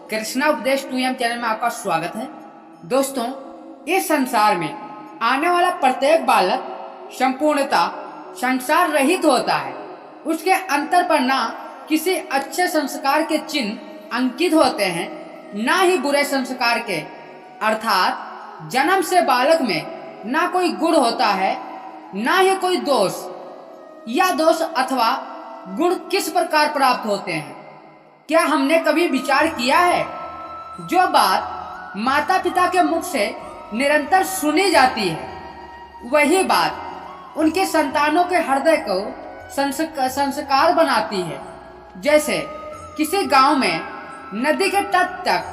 कृष्णा उपदेश 2M channel में आपका स्वागत है। दोस्तों, इस संसार में आने वाला प्रत्येक बालक संपूर्णता संसार रहित होता है। उसके अंतर पर ना किसी अच्छे संस्कार के चिन्ह अंकित होते हैं, ना ही बुरे संस्कार के। अर्थात जन्म से बालक में ना कोई गुण होता है, ना ही कोई दोष। या दोष अथवा गुण किस प्रकार प्राप्त होते हैं, क्या हमने कभी विचार किया है? जो बात माता पिता के मुख से निरंतर सुनी जाती है, वही बात उनके संतानों के हृदय को संस्कार बनाती है। जैसे किसी गांव में नदी के तट तक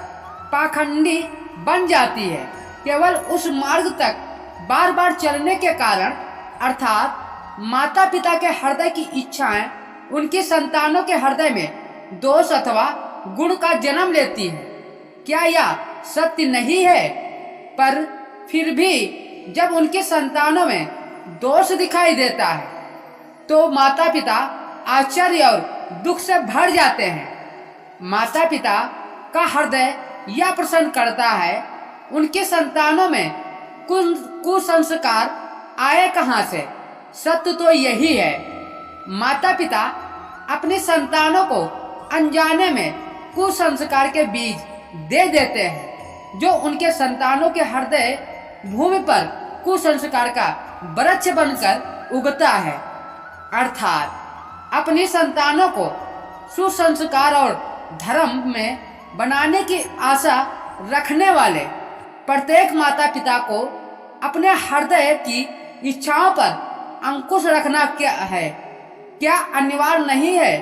पाखंडी बन जाती है, केवल उस मार्ग तक बार बार चलने के कारण। अर्थात माता पिता के हृदय की इच्छाएं उनके संतानों के हृदय में दोष अथवा गुण का जन्म लेती है। क्या यह सत्य नहीं है? पर फिर भी जब उनके संतानों में दोष दिखाई देता है तो माता पिता आश्चर्य और दुख से भर जाते हैं। माता पिता का हृदय यह प्रश्न करता है, उनके संतानों में कुसंस्कार आए कहाँ से? सत्य तो यही है, माता पिता अपने संतानों को अनजाने में कुसंस्कार के बीज दे देते हैं, जो उनके संतानों के हृदय भूमि पर कुसंस्कार का वृक्ष बनकर उगता है। अर्थात अपनी संतानों को सुसंस्कार और धर्म में बनाने की आशा रखने वाले प्रत्येक माता पिता को अपने हृदय की इच्छाओं पर अंकुश रखना क्या अनिवार्य नहीं है?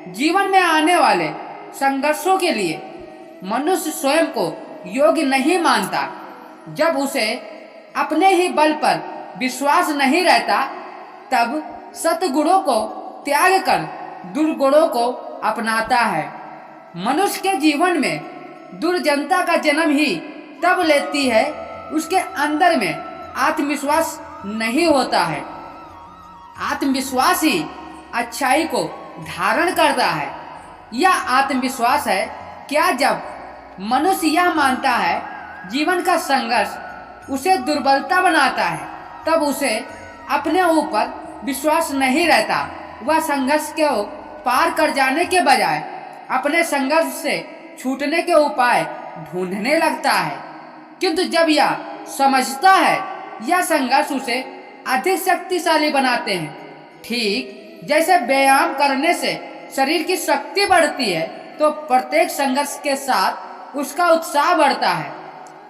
जीवन में आने वाले संघर्षों के लिए मनुष्य स्वयं को योग्य नहीं मानता। जब उसे अपने ही बल पर विश्वास नहीं रहता, तब सतगुणों को त्याग कर दुर्गुणों को अपनाता है। मनुष्य के जीवन में दुर्जनता का जन्म ही तब लेती है उसके अंदर में आत्मविश्वास नहीं होता है। आत्मविश्वास ही अच्छाई को धारण करता है। यह आत्मविश्वास है क्या? जब मनुष्य यह मानता है जीवन का संघर्ष उसे दुर्बलता बनाता है, तब उसे अपने ऊपर विश्वास नहीं रहता। वह संघर्ष को पार कर जाने के बजाय अपने संघर्ष से छूटने के उपाय ढूंढने लगता है। किंतु जब यह समझता है यह संघर्ष उसे अधिक शक्तिशाली बनाते हैं। ठीक जैसे व्यायाम करने से शरीर की शक्ति बढ़ती है, तो प्रत्येक संघर्ष के साथ उसका उत्साह बढ़ता है।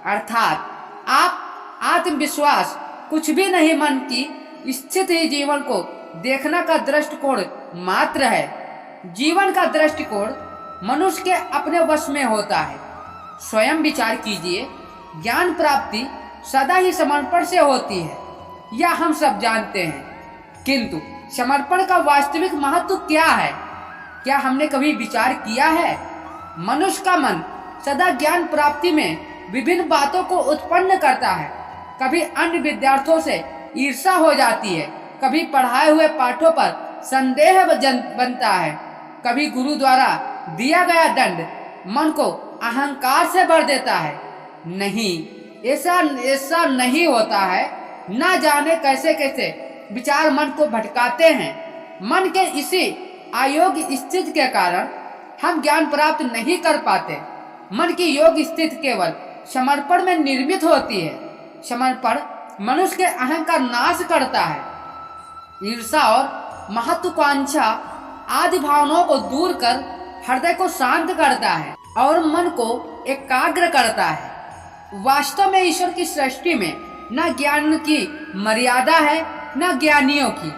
अर्थात आप आत्मविश्वास कुछ भी नहीं, मन की स्थित ही जीवन को देखने का दृष्टिकोण मात्र है। जीवन का दृष्टिकोण मनुष्य के अपने वश में होता है। स्वयं विचार कीजिए, ज्ञान प्राप्ति सदा ही समर्पण से होती है, यह हम सब जानते हैं। किंतु समर्पण का वास्तविक महत्व क्या है? क्या हमने कभी विचार किया है? मनुष्य का मन सदा ज्ञान प्राप्ति में विभिन्न बातों को उत्पन्न करता है। कभी अन्य विद्यार्थियों से ईर्ष्या हो जाती है, कभी पढ़ाए हुए पाठों पर संदेह बनता है, कभी गुरु द्वारा दिया गया दंड मन को अहंकार से भर देता है। नहीं, ऐसा नहीं होता है। न जाने कैसे कैसे विचार मन को भटकाते हैं। मन के इसी अयोग्य स्थिति के कारण हम ज्ञान प्राप्त नहीं कर पाते। मन की योग्य स्थिति केवल समर्पण में निर्मित होती है। समर्पण मनुष्य के अहंकार का नाश करता है, ईर्ष्या और महत्वाकांक्षा आदि भावनाओं को दूर कर हृदय को शांत करता है और मन को एकाग्र करता है। वास्तव में ईश्वर की सृष्टि में न ज्ञान की मर्यादा है, न ज्ञानियों की।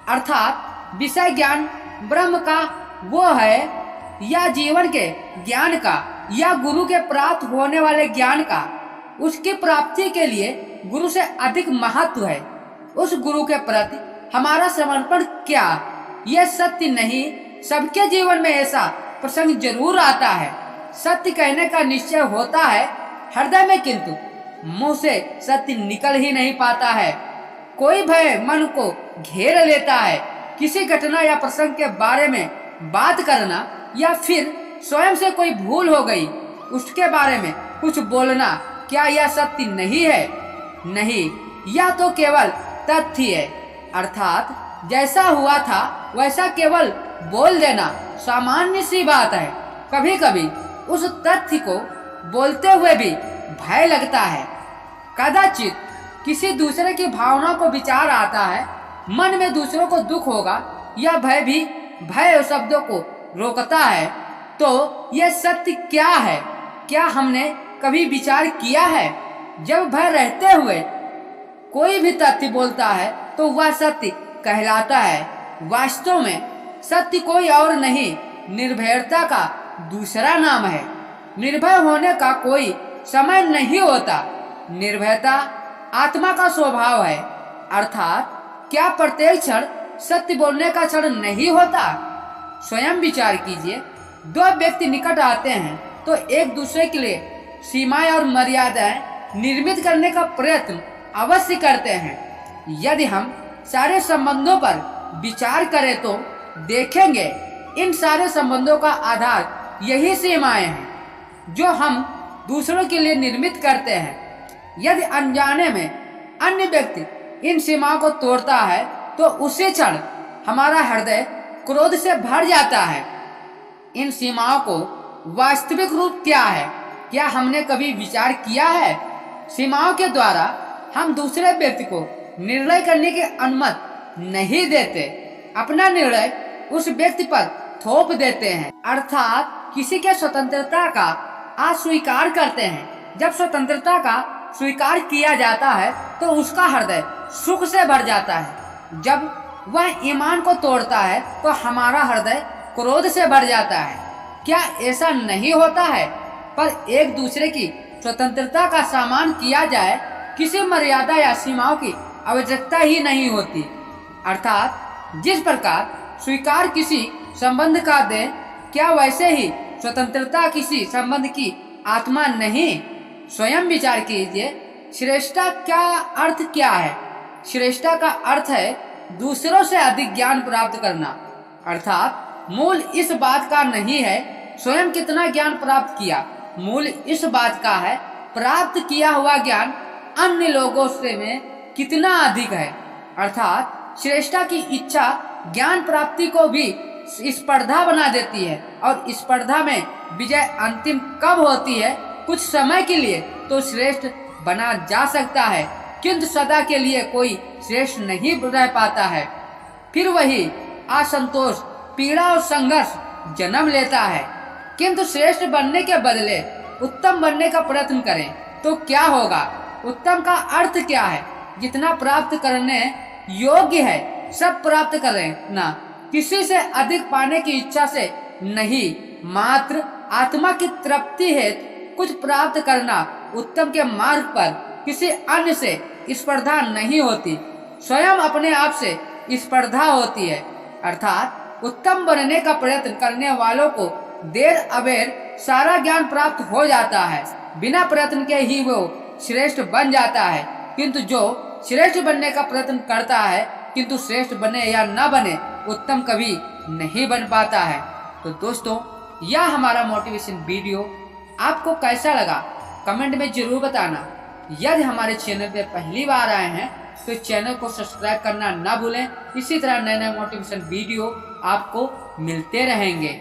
अर्थात विषय ज्ञान ब्रह्म का वो है, या जीवन के ज्ञान का, या गुरु के प्राप्त होने वाले ज्ञान का। उसकी प्राप्ति के लिए गुरु से अधिक महत्व है। उस गुरु के प्रति हमारा समर्पण क्या? यह सत्य नहीं। सबके जीवन में ऐसा प्रसंग जरूर आता है। सत्य कहने का निश्चय होता है हृदय में, किंतु मुंह से सत्य निकल ही नहीं पाता है। कोई भय मन को घेर लेता है। किसी घटना या प्रसंग के बारे में बात करना, या फिर स्वयं से कोई भूल हो गई उसके बारे में कुछ बोलना, क्या यह सत्य नहीं है? नहीं, यह तो केवल तथ्य है। अर्थात जैसा हुआ था वैसा केवल बोल देना सामान्य सी बात है। कभी कभी उस तथ्य को बोलते हुए भी भय लगता है। कदाचित किसी दूसरे की भावना को विचार आता है, मन में दूसरों को दुख होगा, यह भय भी भय शब्दों को रोकता है। तो यह सत्य क्या है? क्या हमने कभी विचार किया है? जब भय रहते हुए कोई भी तथ्य बोलता है तो वह सत्य कहलाता है। वास्तव में सत्य कोई और नहीं, निर्भयता का दूसरा नाम है। निर्भय होने का कोई समय नहीं होता। निर्भयता आत्मा का स्वभाव है। अर्थात क्या प्रत्येक क्षण सत्य बोलने का क्षण नहीं होता? स्वयं विचार कीजिए। दो व्यक्ति निकट आते हैं तो एक दूसरे के लिए सीमाएं और मर्यादाएं निर्मित करने का प्रयत्न अवश्य करते हैं। यदि हम सारे संबंधों पर विचार करें तो देखेंगे इन सारे संबंधों का आधार यही सीमाएं हैं जो हम दूसरों के लिए निर्मित करते हैं। यदि अनजाने में अन्य व्यक्ति इन सीमाओं को तोड़ता है तो उसी क्षण हमारा हृदय क्रोध से भर जाता है। इन सीमाओं को वास्तविक रूप क्या है? क्या हमने कभी विचार किया है? सीमाओं के द्वारा हम दूसरे व्यक्ति को निर्णय करने की अनुमति नहीं देते। अपना निर्णय उस व्यक्ति पर थोप देते हैं। अर्थात किसी के स्वतंत्रता का अस्वीकार करते हैं। जब स्वतंत्रता का स्वीकार किया जाता है तो उसका हृदय सुख से भर जाता है। जब वह ईमान को तोड़ता है तो हमारा हृदय क्रोध से भर जाता है। क्या ऐसा नहीं होता है? पर एक दूसरे की स्वतंत्रता का सम्मान किया जाए, किसी मर्यादा या सीमाओं की आवश्यकता ही नहीं होती। अर्थात जिस प्रकार स्वीकार किसी संबंध का दे, क्या वैसे ही स्वतंत्रता किसी संबंध की आत्मा नहीं? स्वयं विचार कीजिए। श्रेष्ठता का अर्थ क्या है? श्रेष्ठता का अर्थ है दूसरों से अधिक ज्ञान प्राप्त करना। अर्थात मूल इस बात का नहीं है स्वयं कितना ज्ञान प्राप्त किया, मूल इस बात का है प्राप्त किया हुआ ज्ञान अन्य लोगों से में कितना अधिक है। अर्थात श्रेष्ठता की इच्छा ज्ञान प्राप्ति को भी स्पर्धा बना देती है और स्पर्धा में विजय अंतिम कब होती है? कुछ समय के लिए तो श्रेष्ठ बना जा सकता है, किंतु सदा के लिए कोई श्रेष्ठ नहीं रह पाता है। फिर वही असंतोष, पीड़ा और संघर्ष जन्म लेता है। किंतु श्रेष्ठ बनने के बदले उत्तम बनने का प्रयत्न करें तो क्या होगा? उत्तम का अर्थ क्या है? जितना प्राप्त करने योग्य है सब प्राप्त करें ना, किसी से अधिक पाने की इच्छा से नहीं, मात्र आत्मा की तृप्ति है कुछ प्राप्त करना। उत्तम के मार्ग पर किसी अन्य से स्पर्धा नहीं होती, स्वयं अपने आप से स्पर्धा होती है। अर्थात उत्तम बनने का प्रयत्न करने वालों को देर अबेर सारा ज्ञान प्राप्त हो जाता है। बिना प्रयत्न के ही वो श्रेष्ठ बन जाता है। किंतु जो श्रेष्ठ बनने का प्रयत्न करता है किंतु श्रेष्ठ बने या न बने, उत्तम कभी नहीं बन पाता है। तो दोस्तों, यह हमारा मोटिवेशन वीडियो आपको कैसा लगा कमेंट में जरूर बताना। यदि हमारे चैनल पे पहली बार आए हैं तो चैनल को सब्सक्राइब करना ना भूलें। इसी तरह नए नए मोटिवेशन वीडियो आपको मिलते रहेंगे।